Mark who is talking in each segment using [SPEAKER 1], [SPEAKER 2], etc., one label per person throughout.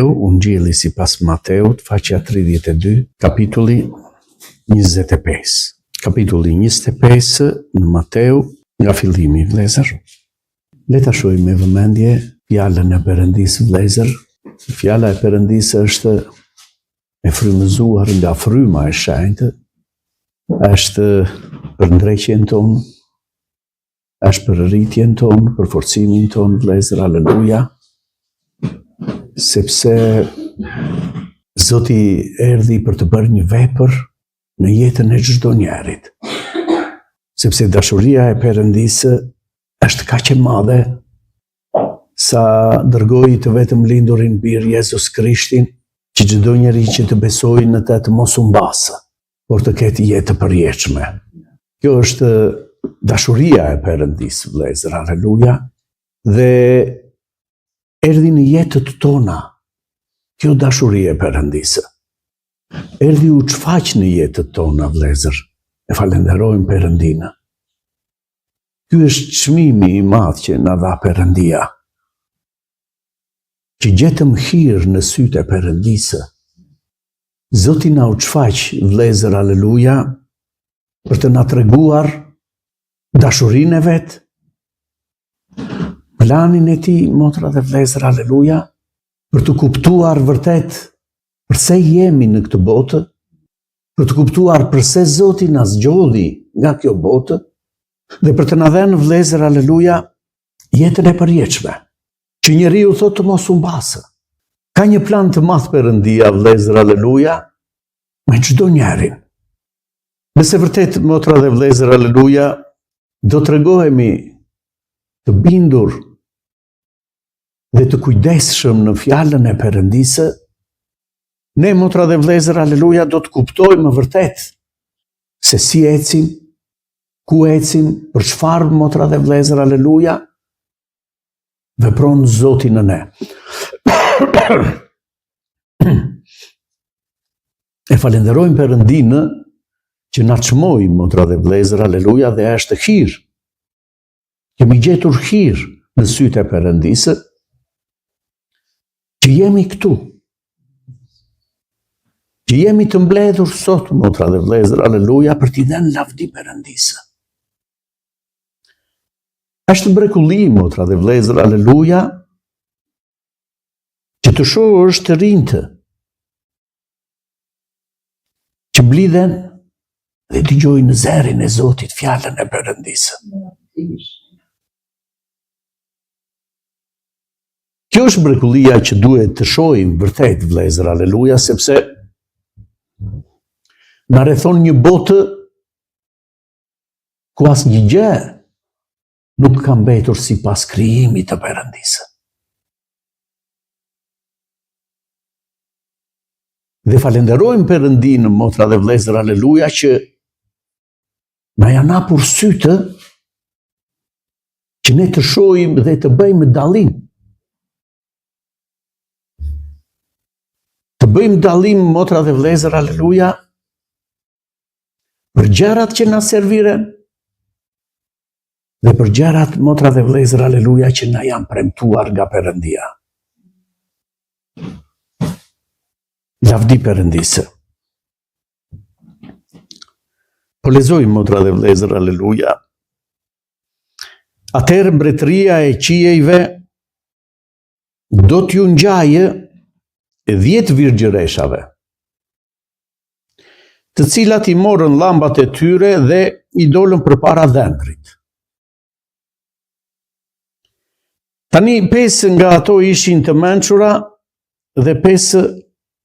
[SPEAKER 1] Ungjilli sipas Mateut, faqja 32, kapitulli 25. Kapitulli 25 në Mateu, nga fillimi, vëllezër. Le ta shohim me vëmendje fjalën e Perëndisë, vëllezër. Fjala e Perëndisë është e frymëzuar nga fryma e shenjtë, është për ndreqjen tonë, është për rritjen tonë, për forcimin tonë, vëllezër, aleluja. Sepse Zoti erdhi për të bërë një vepër në jetën e çdo njerit. Sepse dashuria e Perëndisë është kaq e madhe sa dërgoi të vetëm lindurin bir Jezus Krishtin, që çdo njeri që të besojë në të mos u mbasë, por të ketë jetë të përjetshme. Kjo është dashuria e Perëndisë, vëllezër, aleluja, dhe erdhi në jetët tona, kjo dashuri e Perëndisë. Erdhi u çfaq në jetët tona, vëllezër, e falenderojmë Perëndinë. Ky është çmimi i madh që na dha Perëndia, që gjetëm hir në sytë e Perëndisë. Zoti na u çfaq, vëllezër, aleluja, për të na treguar dashurinë e vet, planin e tij, motra dhe vëllezër, aleluja, për të kuptuar vërtet përse jemi në këtë botë, për të kuptuar përse Zoti na zgjodhi nga kjo botë, dhe për të na dhënë, vëllezër, aleluja, jetën e përjetshme, që njeriu thotë të mos u mbasë. Ka një plan të madh Perëndia, vëllezër, aleluja, me çdo njerin. Nëse vërtet, motra dhe vëllezër, aleluja, do tregohemi të bindur dhe të kujdesshëm në fjalën e Perëndisë, ne, motra dhe vëllezër, aleluja, do të kuptojmë vërtet se si ecim, ku ecim, për çfarë, motra dhe vëllezër, aleluja, vepron Zoti në ne. E falenderojmë Perëndinë që na çmoi, motra dhe vëllezër, aleluja, dhe është hir. Kemi gjetur hir në sytë e Perëndisë, që jemi këtu, që jemi të mbledhur sot, motra dhe vëllezër, aleluja, për t'i dhënë lavdi Perëndisë. Është mrekulli, motra dhe vëllezër, aleluja, që të shohësh të rinjtë që blidhen dhe dëgjojnë zërin e Zotit, fjalën e Perëndisë. Kjo është mrekullia që duhet të shohim vërtet, vëllezër, aleluja, sepse na rrethon një botë ku asnjë gjë nuk ka mbetur sipas krijimit të Perëndisë. Dhe falenderojmë Perëndinë, motra dhe vëllezër, aleluja, që na janë hapur sytë që ne të shohim dhe të bëjmë dallim. Të bëjmë dallim, motra dhe vëllezër, aleluja, për gjërat që na serviren dhe për gjërat, motra dhe vëllezër, aleluja, që na janë premtuar nga Perëndia. Lavdi Perëndisë. Po lexojmë, motra dhe vëllezër, aleluja. Atëherë mbretëria e qiejve do t'ju ngjajë 10 virgjëreshave, të cilat i morën llambat e tyre dhe i dolën përpara dhëndrit. Tani 5 nga ato ishin të mençura dhe 5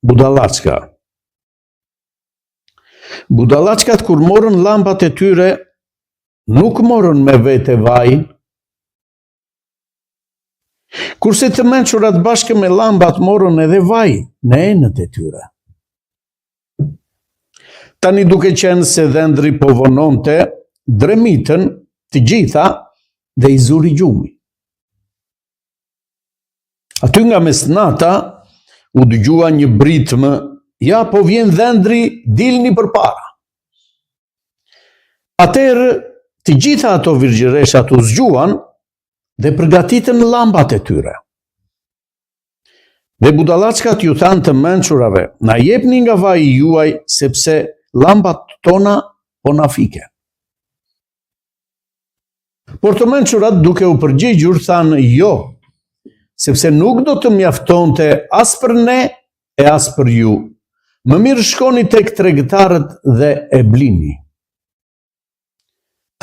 [SPEAKER 1] budallachka. Budallachkat kur morën llambat e tyre, nuk morën me vete vajin, kurse të mençurat bashkë me llambat morën edhe vaj në enët e tyre. Tani duke qenë se dhëndri po vononte, dremitën të gjitha dhe i zuri gjumi. Aty nga mesnata u dëgjua një britmë: ja, po vjen dhëndri, dilni përpara. Atëherë të gjitha ato virgjëreshat u zgjuan dhe përgatitën llambat e tyre. Dhe budallaqkat ju thanë të mençurave, na jepni nga vaji juaj, sepse llambat tona po na fike. Por të mençurat duke u përgjigjur thanë jo, sepse nuk do të mjaftonte as për ne e as për ju. Më mirë shkoni tek tregtarët dhe e blini.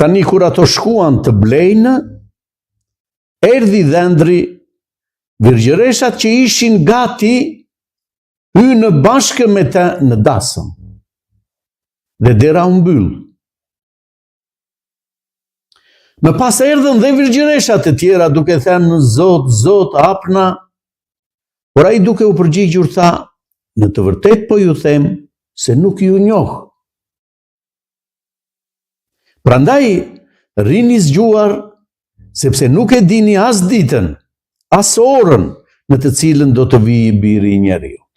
[SPEAKER 1] Tani kur ato shkuan të blejnë, erdhi dhëndri, virgjëreshat që ishin gati hynë bashkë me të në dasëm. Dhe dera u mbyll. Më pas erdhën dhe virgjëreshat e tjera duke thënë Zot, Zot, hapna, por ai duke u përgjigjur tha, në të vërtet po ju them se nuk ju njoh. Prandaj rini zgjuar, sepse nuk e dini as ditën, as orën në të cilën do të vijë Biri i Njeriut.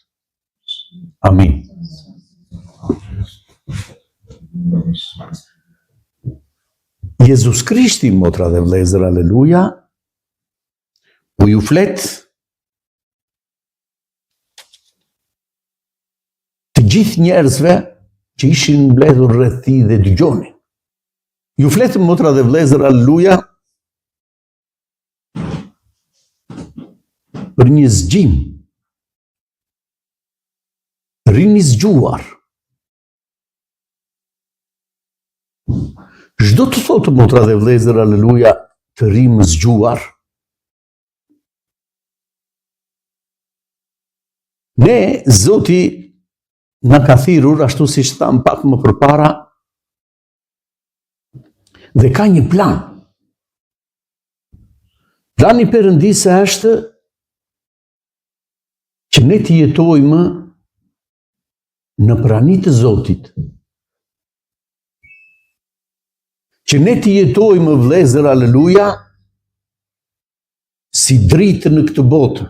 [SPEAKER 1] Amin. Jezus Krishti, motra dhe vlezër, aleluja, u ju flet të gjithë njerëzve që ishin mbledhur rreth tij dhe dëgjonin. Ju flet, motra dhe vlezër, aleluja, për një zgjim. Rini zgjuar. Çdo të thotë, motra dhe vlezër, aleluja, të rimë zgjuar. Ne, Zoti na ka thirrur, ashtu siç tham pak më përpara, dhe ka një plan. Plani Perëndisë është që ne të jetojmë në praninë të Zotit. Që ne të jetojmë, vlezër, aleluja, si dritë në këtë botë.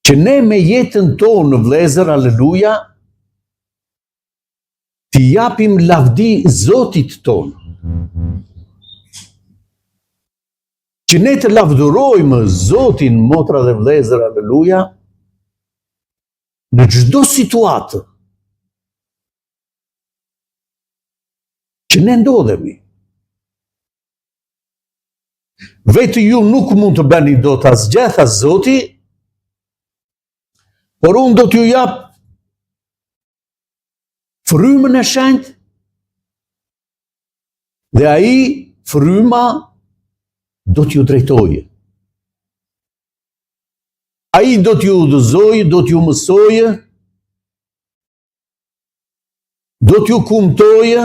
[SPEAKER 1] Që ne me jetën tonë, vlezër, aleluja, të japim lavdi Zotit tonë. Që ne të lavdërojmë Zotin, motra dhe vlezër, aleluja, në çdo situatë që ne ndodhemi. Vetë ju nuk mund të bëni dot asgjë, tha Zoti, por unë do t'ju jap frymën e shenjtë, dhe ai, fryma, do t'ju drejtojë. Ai do t'ju udhëzojë, do t'ju mësojë, do t'ju kumtojë,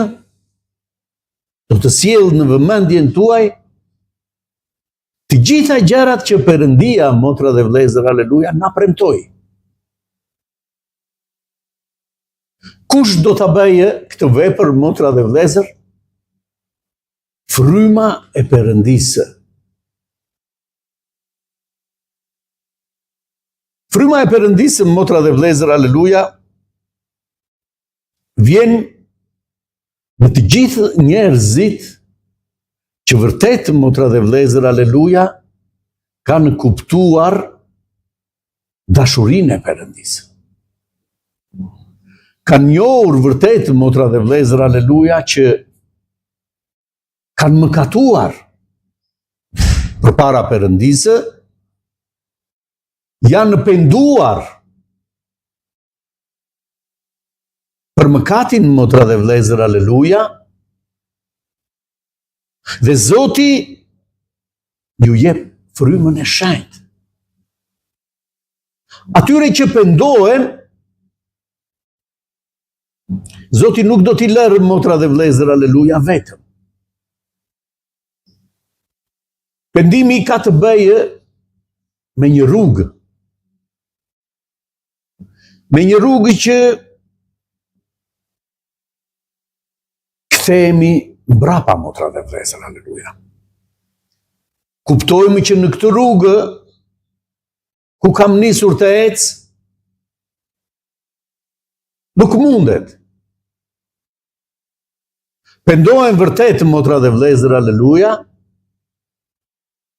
[SPEAKER 1] do të sjellë në vëmendjen tuaj të gjitha gjërat që Perëndia, motra dhe vlezër, aleluja, na premtoi. Kush do ta bëjë këtë vepër, motra dhe vlezër? Fryma e Perëndisë. Fryma e Perëndisë, motra dhe vlezër, aleluja, vjen në të gjithë njerëzit që vërtet, motra dhe vlezër, aleluja, kanë kuptuar dashurinë e Perëndisë. Kanë njohur vërtet, motra dhe vlezër, aleluja, që kanë mëkatuar përpara Perëndisë, janë penduar për mëkatin, motra dhe vlezër, aleluja, dhe Zoti ju jep frymën e shenjtë. Atyre që pendohen, Zoti nuk do t'i lërë, motra dhe vlezër, aleluja, vetëm. Pendimi ka të bëjë me një rrugë. Me një rrugë që kthehemi mbrapa, motra dhe vlezër, aleluja. Kuptojmë që në këtë rrugë ku kam nisur të ec, nuk mundet. Pendohem vërtet, motra dhe vlezër, aleluja,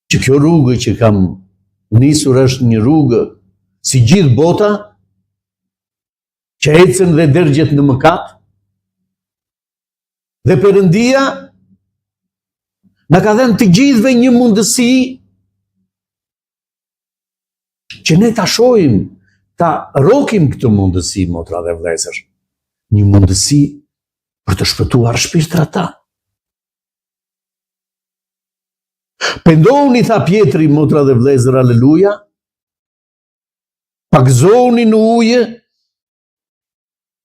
[SPEAKER 1] që kjo rrugë që kam nisur është një rrugë si gjithë bota, që ecën dhe dërgjet në mëkat, dhe Perëndia na ka dhënë të gjithëve një mundësi që ne ta shohim, ta rokim këtë mundësi, motra dhe vëllezër, një mundësi për të shpëtuar shpirtrat ta. Pendohuni, tha Pjetri, motra dhe vëllezër, aleluja, pagëzohuni në ujë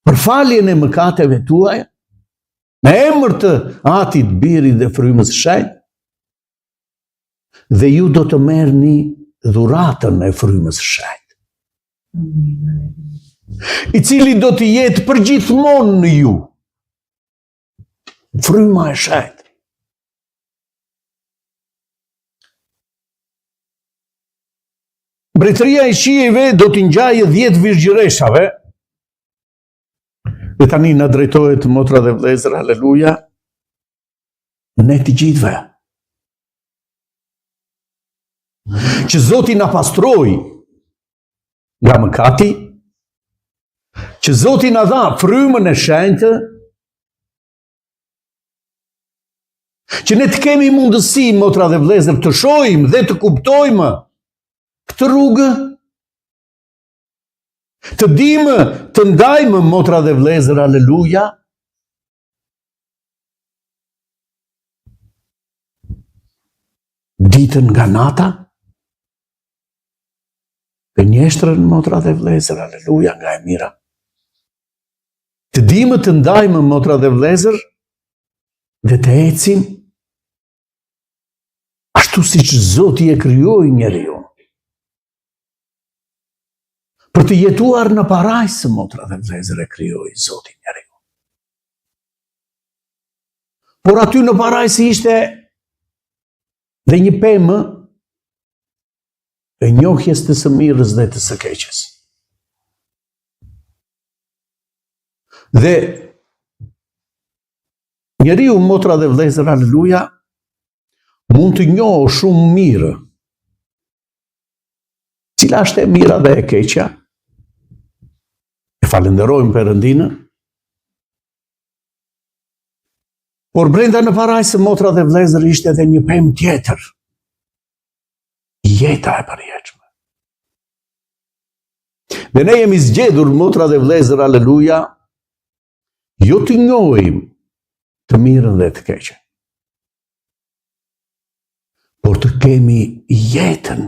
[SPEAKER 1] për faljen e mëkateve tuaja, në emër të Atit, Birit dhe Frymës së Shenjtë, dhe ju do të merrni dhuratën e Frymës së Shenjtë, i cili do të jetë përgjithmonë në ju. Fryma e Shenjtë. Mbretëria e Qiejve do t'i ngjajë 10 virgjëreshave. Dhe tani na drejtohet, motra dhe vëllezër, aleluja, ne të gjithëve. Që Zoti na pastroj nga mëkati, që Zoti na dha frymën e shenjtë, që ne të kemi mundësi, motra dhe vëllezër, të shohim dhe të kuptojmë këtë rrugë, të dimë, të ndajmë, motra dhe vëllezër, aleluja, ditën nga nata, gënjeshtrën, motra dhe vëllezër, aleluja, nga e mira. Të dimë, të ndajmë, motra dhe vëllezër, dhe të ecim ashtu siç Zoti e krijoi njeriu. Për të jetuar në parajsë, motra dhe vëllezër, e krijoi Zoti njeriu. Por aty në parajsë ishte dhe një pemë e njohjes të së mirës dhe të së keqes. Dhe njeriu, motra dhe vëllezër, aleluja, mund të njohë shumë mirë cila është e mira dhe e keqja. E falenderojmë Perëndinë. Por brenda në parajsë, motra dhe vëllezër, ishte edhe një pemë tjetër. Jeta e përjetshme. Dhe ne jemi zgjedhur, motra dhe vëllezër, aleluja, jo të njohim të mirën dhe të keqen, por të kemi jetën,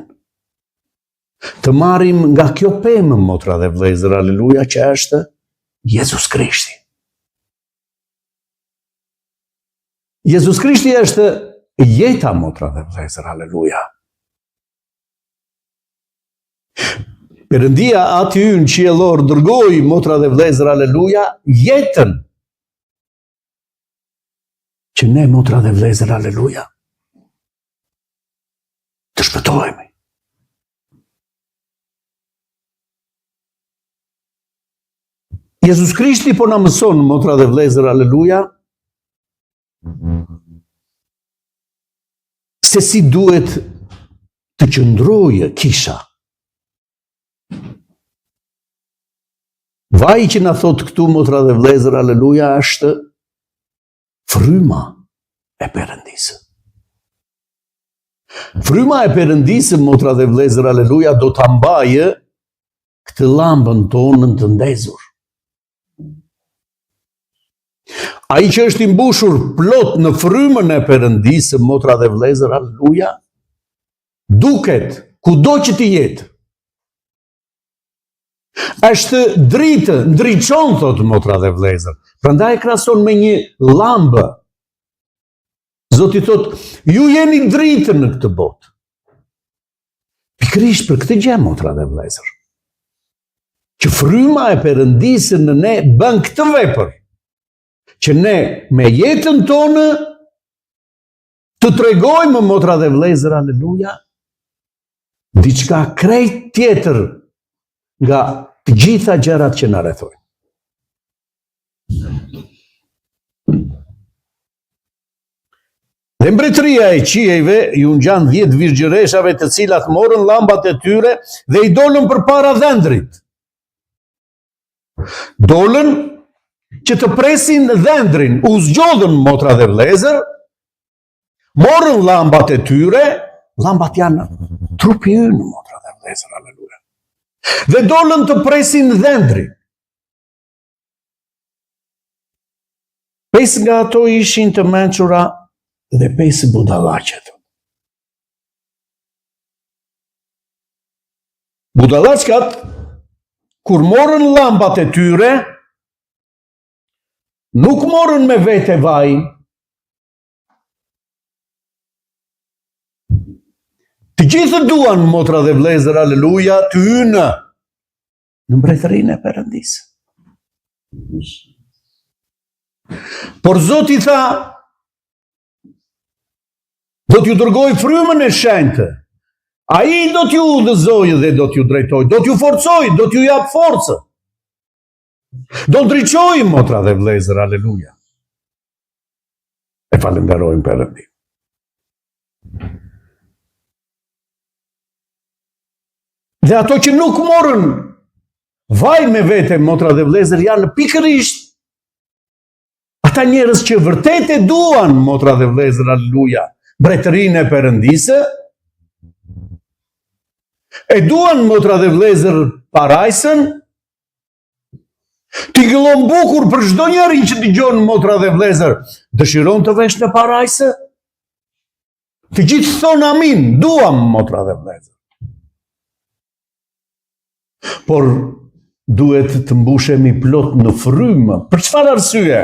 [SPEAKER 1] të marrim nga kjo pemë, motra dhe vëllezër, aleluja, që është Jezus Krishti. Jezus Krishti është jeta, motra dhe vëllezër, aleluja. Perëndia aty në qiellor dërgoi, motra dhe vëllezër, aleluja, jetën që ne, motra dhe vëllezër, aleluja, të shpëtohemi. Jezus Krishti po na mëson, motra dhe vëllezër, aleluja, se si duhet të qëndrojë kisha. Vaji që na thot këtu, motra dhe vëllezër, aleluja, është fryma e Perëndisë. Fryma e Perëndisë, motra dhe vëllezër, aleluja, do ta mbajë këtë llambën tonën të ndezur. Ai që është i mbushur plot në frymën e Perëndisë, motra dhe vëllezër, aleluja, duket kudo që të jetë. Është dritë, ndriçon, thot, motra dhe vëllezër. Prandaj krahason me një llambë. Zoti thot, ju jeni dritë në këtë botë. Pikërisht për këtë gjë, motra dhe vëllezër, që fryma e Perëndisë në ne bën këtë vepër, që ne me jetën tonë të tregojmë, motra dhe vëllezër, aleluja, diçka krejt tjetër nga të gjitha gjërat që na rrethojnë. Dhe mbretëria e qiejve ju ngjan 10 virgjëreshave të cilat morën llambat e tyre dhe i dolën përpara dhëndrit. Dolën që të presin dhëndrin, u zgjodhën motra dhe vëllezër, morën llambat e tyre, llambat janë trupi ynë, motra dhe vëllezër, aleluja. Dhe dolën të presin dhëndrin. 5 nga ato ishin të mençura dhe 5 budallaqet. Budallaqat, kur morën llambat e tyre, nuk morën me vete vaj. Të gjithë duan, motra dhe vëllezër, aleluja, të hynë në mbretërinë e Perëndisë. Por Zoti tha, do t'ju dërgoj frymën e shenjtë. Ai do t'ju udhëzojë dhe do t'ju drejtojë, do t'ju forcojë, do t'ju jap forcë. Do ndriçojë, motra dhe vëllezër, aleluja. E falenderojmë Perëndin. Dhe ato që nuk morën vaj me vete, motra dhe vëllezër, janë pikërisht ata njerëz që vërtet e duan, motra dhe vëllezër, aleluja, mbretërinë e Perëndisë, e duan, motra dhe vëllezër, parajsën, t'i gëllon bukur për çdo njeri që dëgjon, motra dhe vëllezër, dëshiron të vesh në parajsë? Të gjithë thonë amin, duam, motra dhe vëllezër. Por duhet të mbushemi plot në frymë. Për çfarë arsye?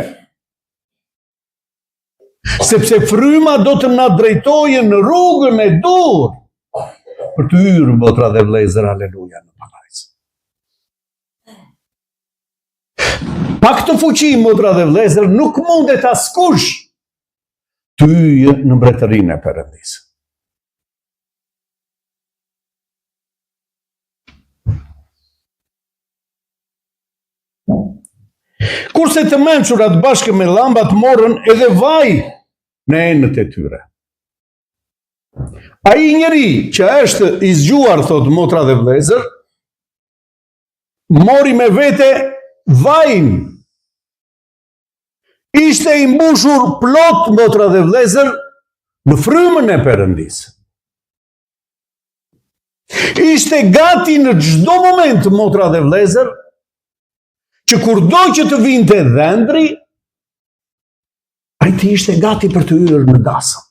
[SPEAKER 1] Sepse fryma do të na drejtojë në rrugën e dur për të hyrë, motra dhe vëllezër, aleluja, në parajsë. Pa këtë fuqi, motra dhe vëllezër, nuk mundet askush të hyjë në mbretërinë e Perëndisë. Kurse të mençurat bashkë me llambat morën edhe vaj në enët e tyre. Ai njeri që është i zgjuar, thot motra dhe vëllezër, mori me vete vajin. Ishte i mbushur plot, motra dhe vëllezër, në frymën e Perëndisë. Ishte gati në çdo moment, motra dhe vëllezër, që kur do që të vinte dhëndri, ai të ishte gati për të hyrë në dasëm.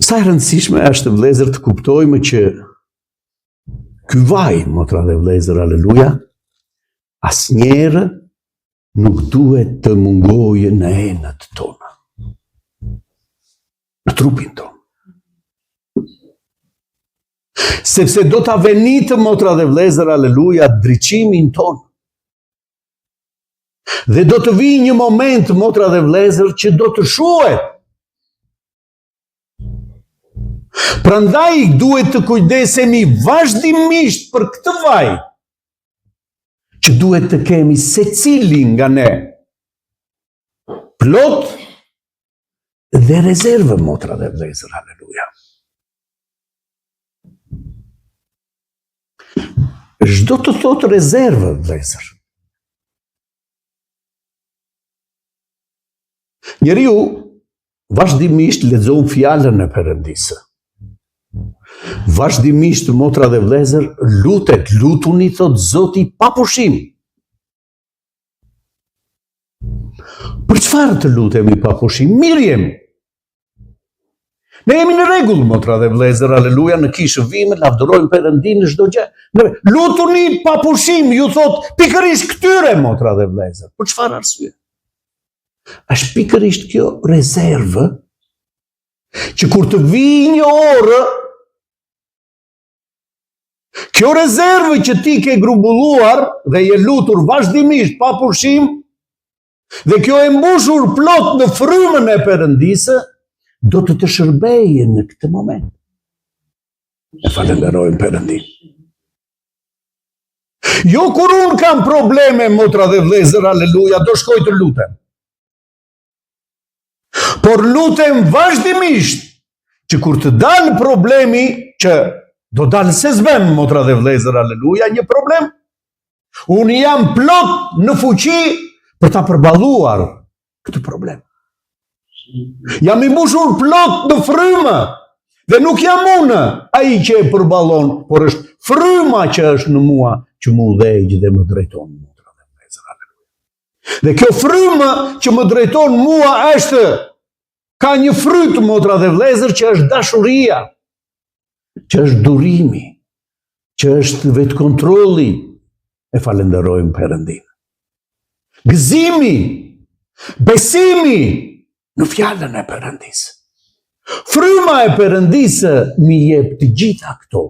[SPEAKER 1] Sa e rëndësishme është, vëllezër, të kuptojmë që ky vaj, motra dhe vëllezër, aleluja, asnjëherë nuk duhet të mungojë në enët tona, në trupin tonë. Sepse do ta venitë, motra dhe vëllezër, aleluja, ndriçimin ton. Dhe do të vijë një moment, motra dhe vëllezër, që do të shuhet. Prandaj duhet të kujdesemi vazhdimisht për këtë vaj, që duhet të kemi secili nga ne plot dhe rezervë, motra dhe vëllezër, aleluja. Çdo të thotë rezervë, vëllezër. Njeriu vazhdimisht lexon fjalën e Perëndisë. Vazhdimisht, motra dhe vëllezër, lutet, lutuni, thot Zoti, pa pushim. Për çfarë të lutemi pa pushim? Mirë jemi. Ne jemi në rregull, motra dhe vëllezër, aleluja, në kishë vime, lavdërojmë Perëndin në çdo gjë. Lutuni pa pushim, ju thot pikërisht këtyre, motra dhe vëllezër. Për çfarë arsye? Është pikërisht kjo rezervë që kur të vijë një orë, kjo rezervë që ti ke grumbulluar dhe je lutur vazhdimisht pa pushim, dhe kjo e mbushur plot në frymën e Perëndisë, do të të shërbejë në këtë moment. E falenderojmë Perëndin. Jo kur unë kam probleme, motra dhe vlezër, aleluja, do shkoj të lutem. Por lutem vazhdimisht, që kur të dalë problemi, që do dalë se zbem, motra dhe vlezër, aleluja, një problem, unë jam plot në fuqi për ta përballuar këtë problem. Jam i mbushur plot në frymë, dhe nuk jam unë ai që e përballon, por është fryma që është në mua, që mu udhëheq dhe më drejton, motra dhe vlezër, aleluja. Dhe kjo frymë që më drejton mua ka një fryt, motra dhe vlezër, që është dashuria, që është durimi, që është vetë kontrolli, e falenderojmë Perëndin. Gëzimi, besimi në fjalën e Perëndisë. Fryma e Perëndisë mi jep të gjitha këto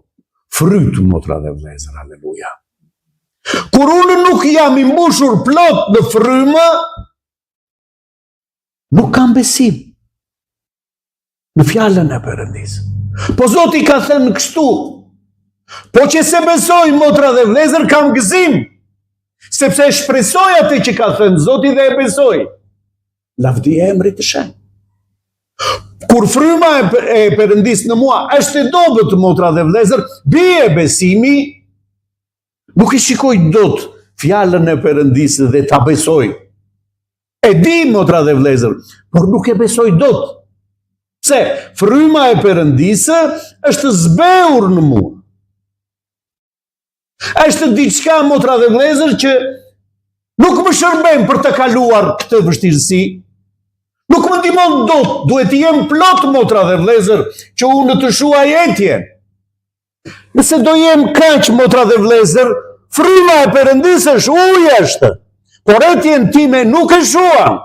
[SPEAKER 1] fryt, motra dhe vlezër, aleluja. Kur unë nuk jam i mbushur plot në frymë, nuk kam besim në fjalën e Perëndisë. Po Zoti ka thënë kështu. Po që se besoj, motra dhe vlezër, kam gëzim, sepse shpresoj atë që ka thënë Zoti dhe e besoj. Lavdi e emrit të Shenjtë. Kur fryma e Perëndisë në mua është e dobët, motra dhe vlezër, bie besimi, nuk i shikoj dot fjalën e Perëndisë dhe ta besoj. E di, motra dhe vlezër, por nuk e besoj dot. Pse? Fryma e Perëndisë është zbeur në mua. Është diçka, motra dhe vlezër, që nuk më shërben për të kaluar këtë vështirësi. Nuk më ndihmon dot, duhet të jem plot, motra dhe vlezër, që unë të shuaj jetjen. Nëse do jem kaq, motra dhe vlezër, fryma e Perëndisë është, por etjen time nuk e shuam.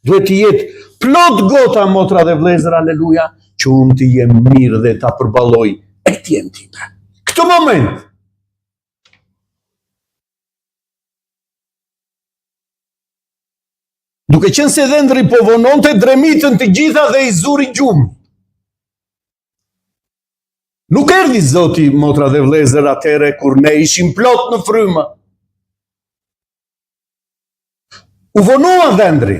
[SPEAKER 1] Duhet të jetë plot gota, motra dhe vlezër, aleluja, që unë të jem mirë dhe ta përballoj etjen time. Këtë moment, duke qenë se dhëndri po vononte, dremitën të gjitha dhe i zuri gjumë. Nuk erdhi Zoti, motra dhe vlezër, atere kur ne ishim plot në frymë. U vonua dhëndri.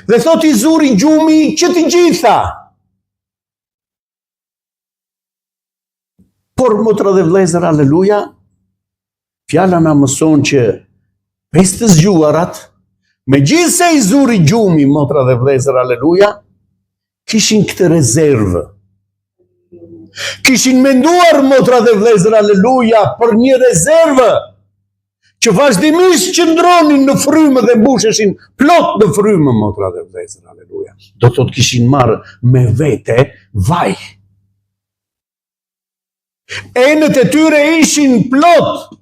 [SPEAKER 1] Dhe thot i zuri gjumi që të gjitha. Por, motra dhe vlezër, aleluja, fjala na mëson që 5 zgjuarat, me gjithë se i zuri gjumi, motra dhe vlezër, aleluja, kishin këtë rezervë. Kishin menduar, motra dhe vlezër, aleluja, për një rezervë, që vazhdimisht qëndronin në frymë dhe mbusheshin plot në frymë, motra dhe vlezër, aleluja. Do thot kishin marrë me vete vaj. Enët e tyre ishin plot,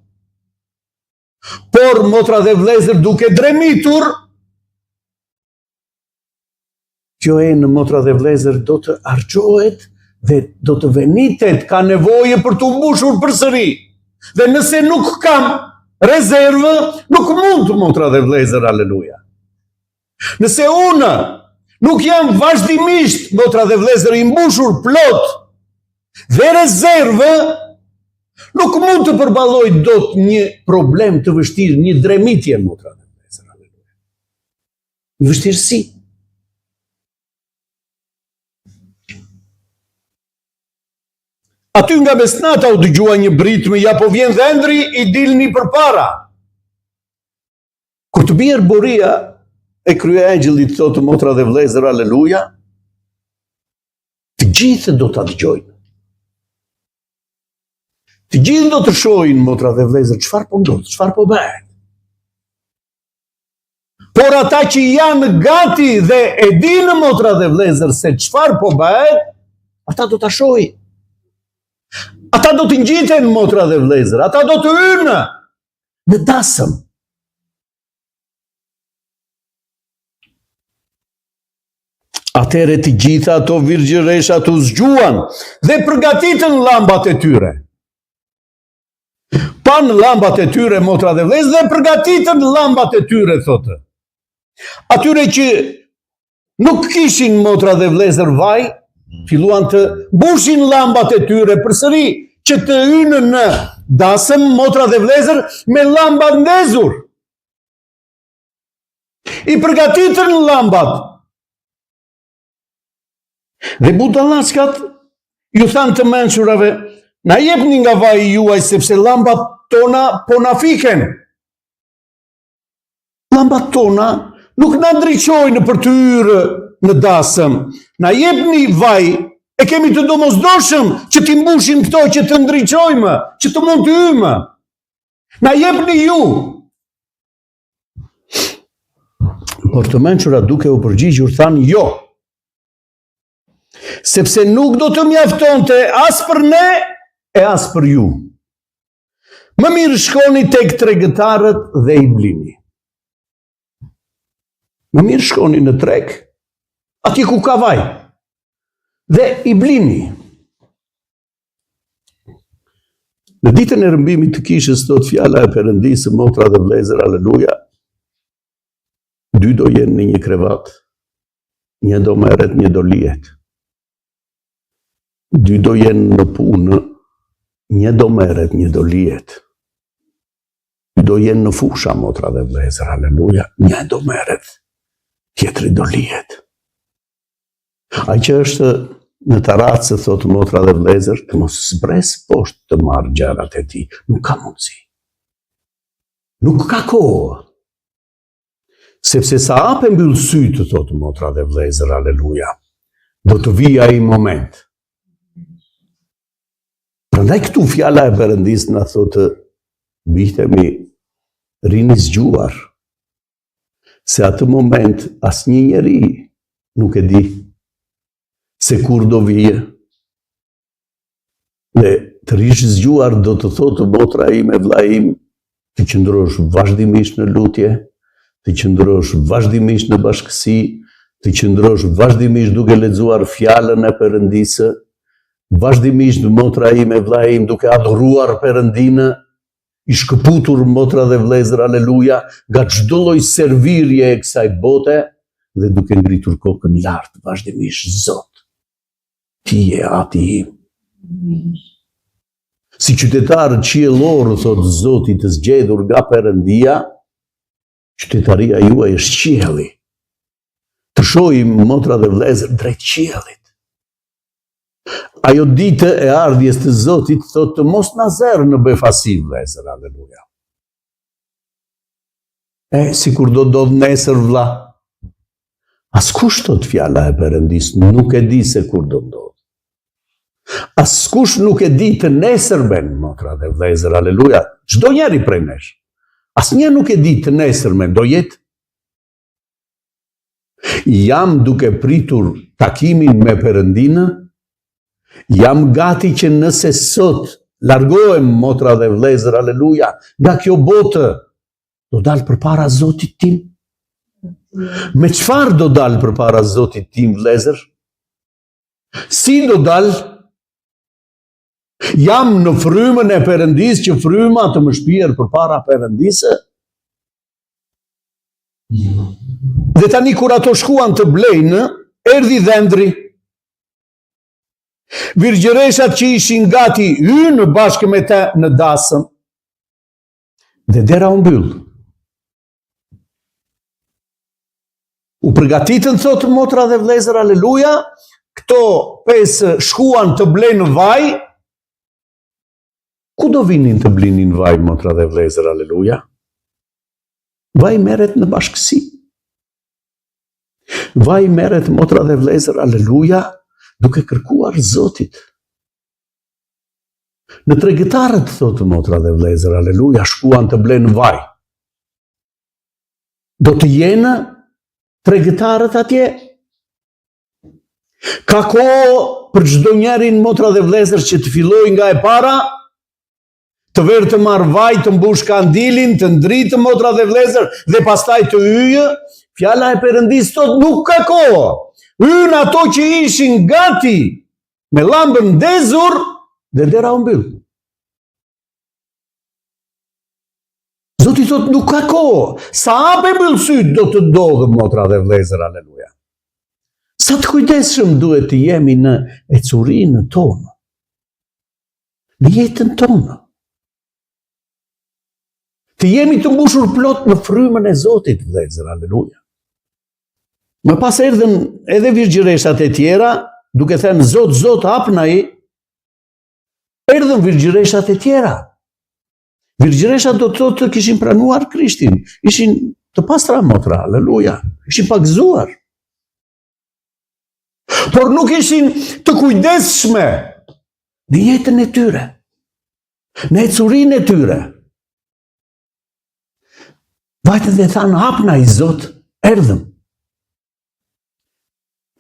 [SPEAKER 1] por, motra dhe vlezër, duke dremitur, kjo enë, motra dhe vlezër, do të argjohet dhe do të venitet, ka nevoje për të mbushur përsëri. Dhe nëse nuk kam rezervë, nuk mund, motra dhe vlezër, aleluja. Nëse unë nuk jam vazhdimisht, motra dhe vlezër, i mbushur plot dhe rezervë, nuk mund të përballoj dot një problem të vështirë, një dremitje, motra dhe vlezër, aleluja. Një vështirësi. Aty nga mesnata u dëgjua një britmë, ja po vjen dhëndri, i dilni përpara. Kur të bjerë boria e kryeangjëllit, thotë, motra dhe vlezër, aleluja, të gjithë do ta dëgjojnë. Të gjithë do të shohin, motra dhe vlezër, çfarë po ndodh, çfarë po bëhet. Por ata që janë gati dhe e dinë, motra dhe vlezër, se çfarë po bëhet, ata do ta shohin. Ata do të ngjiten, motra dhe vlezër, ata do të hynë në dasëm. Atere të gjitha ato virgjëreshat u zgjuan dhe përgatitën llambat e tyre. Pan llambat e tyre, motra dhe vlezër, dhe përgatitën llambat e tyre, thotë. Atyre që nuk kishin, motra dhe vlezër, vaj, filluan të mbushin llambat e tyre përsëri, që të hynë në dasëm, motra dhe vlezër, me lambat ndezur. I përgatitën lambat. Dhe budallaqkat ju thanë të mençurave, na jepni nga vaji juaj sepse lambat tona po na fiken. Lambat tona nuk na ndriçojnë për të hyrë në dasëm. Na jepni vaj, e kemi të domosdoshëm që t'i mbushim këto që të ndriçojmë, që të mund të hymë. Na jepni ju. Por të mençurat duke u përgjigjur thanë jo. Sepse nuk do të mjaftonte as për ne e as për ju. Më mirë shkoni tek tregëtarët dhe i blini. Më mirë shkoni në treg, atje ku ka vaj, dhe i blini. Në ditën e rëmbimit të kishës thot fjala e Perëndisë, motra dhe vlezër, aleluja, 2 do jenë në një krevat, 1 do merret, 1 do lihet. 2 do jenë në punë, 1 do merret, 1 do lihet. 2 do jenë në fusha, motra dhe vlezër, aleluja, 1 do merret, tjetri do lihet. Ai që është në taracë, thotë motra dhe vlezër, të mos zbres poshtë të marrë gjarat e tij, nuk ka mundësi. Nuk ka kohë. Sepse sa hap e mbyll sytë, thotë motra dhe vlezër, aleluja, do të vijë ai moment. Prandaj këtu fjala e Perëndisë na thotë, bihtemi, rini zgjuar, se atë moment asnjë njeri nuk e di se kur do vije. Dhe të rish zgjuar do të thotë motra ime, vlla im, të qëndrosh vazhdimisht në lutje, të qëndrosh vazhdimisht në bashkësi, të qëndrosh vazhdimisht duke lexuar fjalën e Perëndisë, vazhdimisht motra ime, vlla im, duke adhuruar Perëndinë, i shkëputur motra dhe vlezër, aleluja, nga çdo lloj servirje e kësaj bote, dhe duke ngritur kokën lart vazhdimisht, Zot, ti je ati im. Si qytetar qiellor, thot Zoti, të zgjedhur nga Perëndia, qytetaria juaj është qielli. Të shohim motra dhe vlezër drejt qiellit. Ajo ditë e ardhjes të Zotit thot të mos na zerë në befasi, vlezër, aleluja. Sikur do ndodh nesër, vlla. Askush, thot fjala e Perëndisë, nuk e di se kur do ndodh. Askush nuk e di të nesërmen, motra dhe vlezër, aleluja. Çdo njeri prej nesh. Asnjë nuk e di të nesërmen do jetë. Jam duke pritur takimin me Perëndinë. Jam gati që nëse sot largohem, motra dhe vlezër, aleluja, nga kjo botë, do dalë përpara Zotit tim. Me çfarë do dalë përpara Zotit tim, vlezër? Si do dalë? Jam në frymën e Perëndisë, që fryma të më shpier përpara Perëndisë? Dhe tani kur ato shkuan të blejnë, erdhi dhëndri. Virgjëreshat që ishin gati hynë bashkë me të në dasëm, dhe dera u mbyll. U përgatitën, thotë motra dhe vlezër, aleluja, këto 5 shkuan të blenë vaj. Ku do vinin të blinin vaj, motra dhe vlezër, aleluja? Vaj merret në bashkësi. Vaj merret, motra dhe vlezër, aleluja, duke kërkuar Zotit. Në tregëtarët, thotë motra dhe vlezër, aleluja, shkuan të blenë vaj. Do të jenë tregëtarët atje? Ka kohë për çdo njerin, motra dhe vlezër, që të filloj nga e para, të verë të marrë vaj, të mbush kandilin, të ndritë, motra dhe vlezër, dhe pastaj të hyjë. Fjala e Perëndisë thotë nuk ka kohë. Hynë ato që ishin gati me lambën ndezur, dhe dera u mbyll. Zoti thot nuk ka kohë. Sa hap e mbyll syt do të ndodhë, motra dhe vlezër, aleluja. Sa të kujdesshëm duhet të jemi në ecurinë tonë. në jetën tonë. Të jemi të mbushur plot në frymën e Zotit, vëllezër, aleluja. Më pas erdhën edhe virgjëreshat e tjera, duke thënë Zot, Zot, hapna i, erdhën virgjëreshat e tjera. Virgjëreshat do të thotë të kishin pranuar Krishtin, ishin të pastra motra, aleluja, ishin pagëzuar. Por nuk ishin të kujdesshme në jetën e tyre, në ecurinë e tyre. Vajtën dhe thanë, hapna i Zot, erdhëm.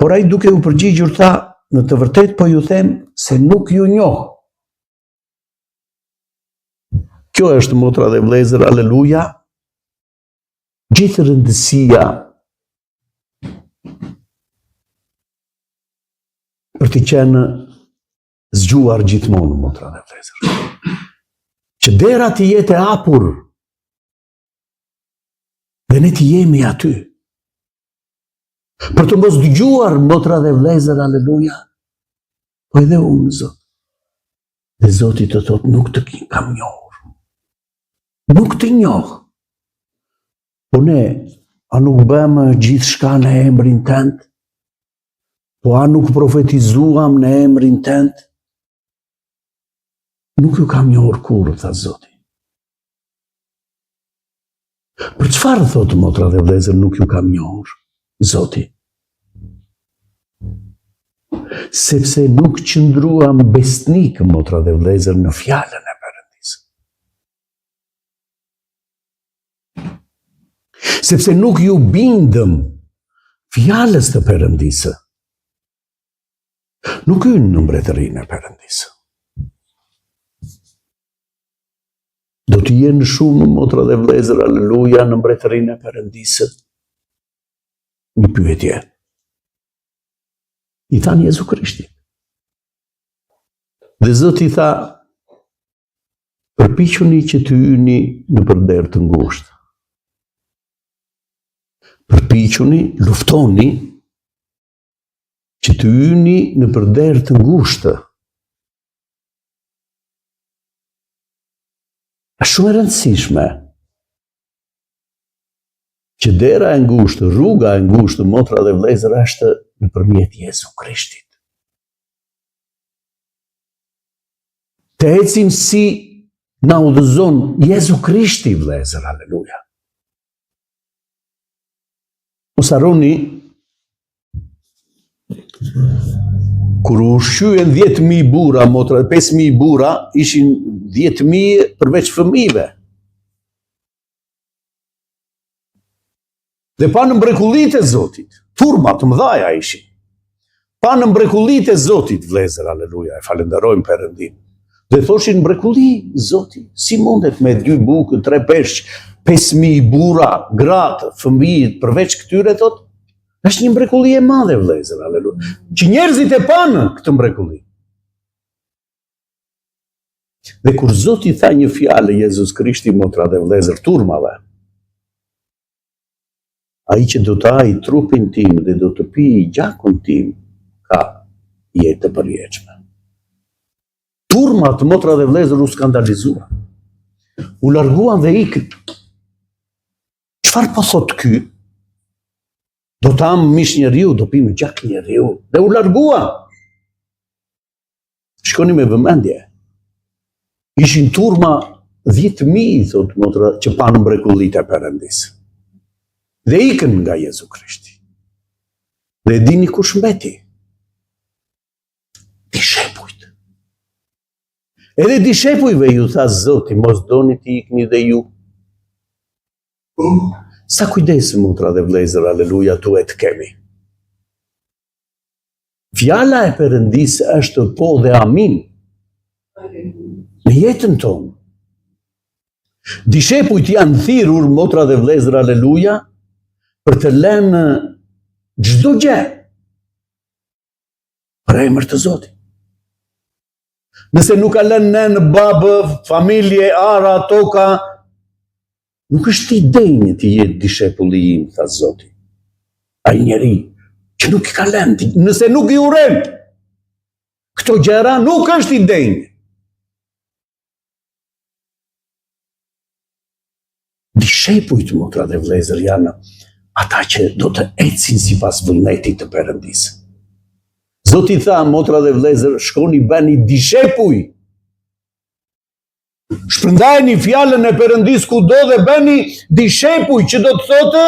[SPEAKER 1] Por ai duke u përgjigjur tha, në të vërtet po ju them se nuk ju njoh. Kjo është, motra dhe vëllezër, aleluja, gjithë rëndësia për të qenë zgjuar gjithmonë, motra dhe vëllezër. Që dera të jetë e hapur dhe ne të jemi aty. Për të mos dëgjuar, motra dhe vëllezër, aleluja, po edhe unë, Zot. Dhe Zoti të thotë, nuk të kam njohur. Nuk të njoh. Po ne, a nuk bëmë gjithë shka në emrin tënd? Po a nuk profetizuam në emrin tënd? Nuk ju kam njohur kurrë, tha Zoti. Për çfarë thotë, motra dhe vëllezër, nuk ju kam njohur, Zoti? Sepse nuk qëndruam besnik, motra dhe vëllezër, në fjalën e Perëndisë. Sepse nuk ju bindëm fjalës të Perëndisë. Nuk hynë në mbretërinë e Perëndisë. Do të jenë shumë, motra dhe vëllezër, aleluja, në mbretërinë e Perëndisë. Një pyetje. I thanë Jezu Krishti. Dhe Zoti tha, përpiquni që të hyni në përder të ngushtë. Përpiquni, luftoni, që të hyni në përder të ngushtë. Është shumë e rëndësishme që dera e ngushtë, rruga e ngushtë, motra dhe vëllezër, është nëpërmjet Jezu Krishtit. Të ecim si na udhëzon Jezu Krishti, vëllezër, aleluja. Mos harroni, kur u shqyen 10.000 burra, motra, 5.000 burra, ishin 10.000 përveç fëmijëve. Dhe pa në mrekullitë e Zotit, turma të mëdhaja ishin. Pa në mrekullitë e Zotit, vëllezër, aleluja, e falenderojmë Perëndin. Dhe thoshin mrekulli, Zoti, si mundet me 2 bukë, 3 peshq, 5.000 burra, gratë, fëmijët, përveç këtyre, thot, është një mrekulli e madhe, vëllezër, aleluja. Që njerëzit e panë këtë mrekulli. Dhe kur Zoti tha një fjalë, Jezus Krishti, motra dhe vëllezër, turmave, ai që do të hajë trupin tim dhe do të pijë gjakun tim, ka jetë të përjetshme. Turmat, motra dhe vëllezër, u skandalizuan. U larguan dhe ikën. Çfarë po thot ky? Do të am mish njeriu, do pimë gjak njeriu. Dhe u larguan. Shkoni me vëmendje. Ishin turma 10.000, thot motra, që panë mrekullitë e Perëndisë. Dhe ikën nga Jezu Krishti. Dhe dini kush mbeti? Dishepujt. Edhe dishepujve ju tha Zoti, mos doni të ikni dhe ju. Sa kujdes, motra dhe vëllezër, aleluja, duhet kemi. Fjala e Perëndisë është po dhe amin. Në jetën tonë. Dishepujt janë thirrur, motra dhe vëllezër, aleluja, për të lënë çdo gjë për emër të Zotit. Nëse nuk ka lënë nën, babë, familje, ara, toka, nuk është i denjë të jetë dishepulli im, tha Zoti. Ai njeri që nuk i ka lënë, nëse nuk i uren këto gjëra, nuk është i denjë. Dishepujt, motra dhe vlezër, janë ata që do të ecin sipas vullnetit të Perëndisë. Zoti tha, motra dhe vlezër, shkoni bëni dishepuj. Shpërndajeni fjalën e Perëndisë kudo dhe bëni dishepuj, që do të thotë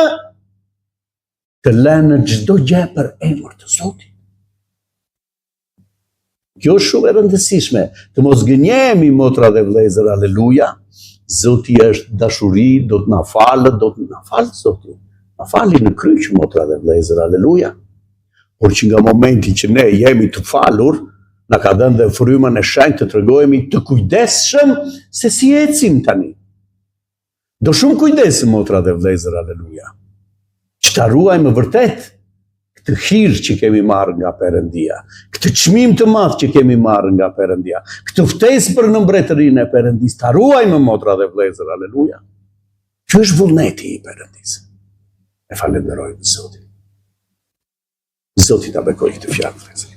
[SPEAKER 1] të lënë çdo gjë për emër të Zotit. Kjo është shumë e rëndësishme, të mos gënjehemi, motra dhe vlezër, aleluja. Zoti është dashuri, do të na falë Zoti. Na fali në kryq, motra dhe vlezër, aleluja. Por që nga momenti që ne jemi të falur, na ka dhënë dhe frymën e shenjtë të tregojemi të kujdesshëm se si ecim tani. Do shumë kujdes, motra dhe vlezër, aleluja. Që ta ruajmë vërtet këtë hir që kemi marrë nga Perëndia, këtë çmim të madh që kemi marrë nga Perëndia, këtë ftesë për në mbretërinë e Perëndisë, ta ruajmë, motra dhe vlezër, aleluja. Ky është vullneti i Perëndisë. E falenderojmë Zotin. Zoti ta bekojë këtë fjalë.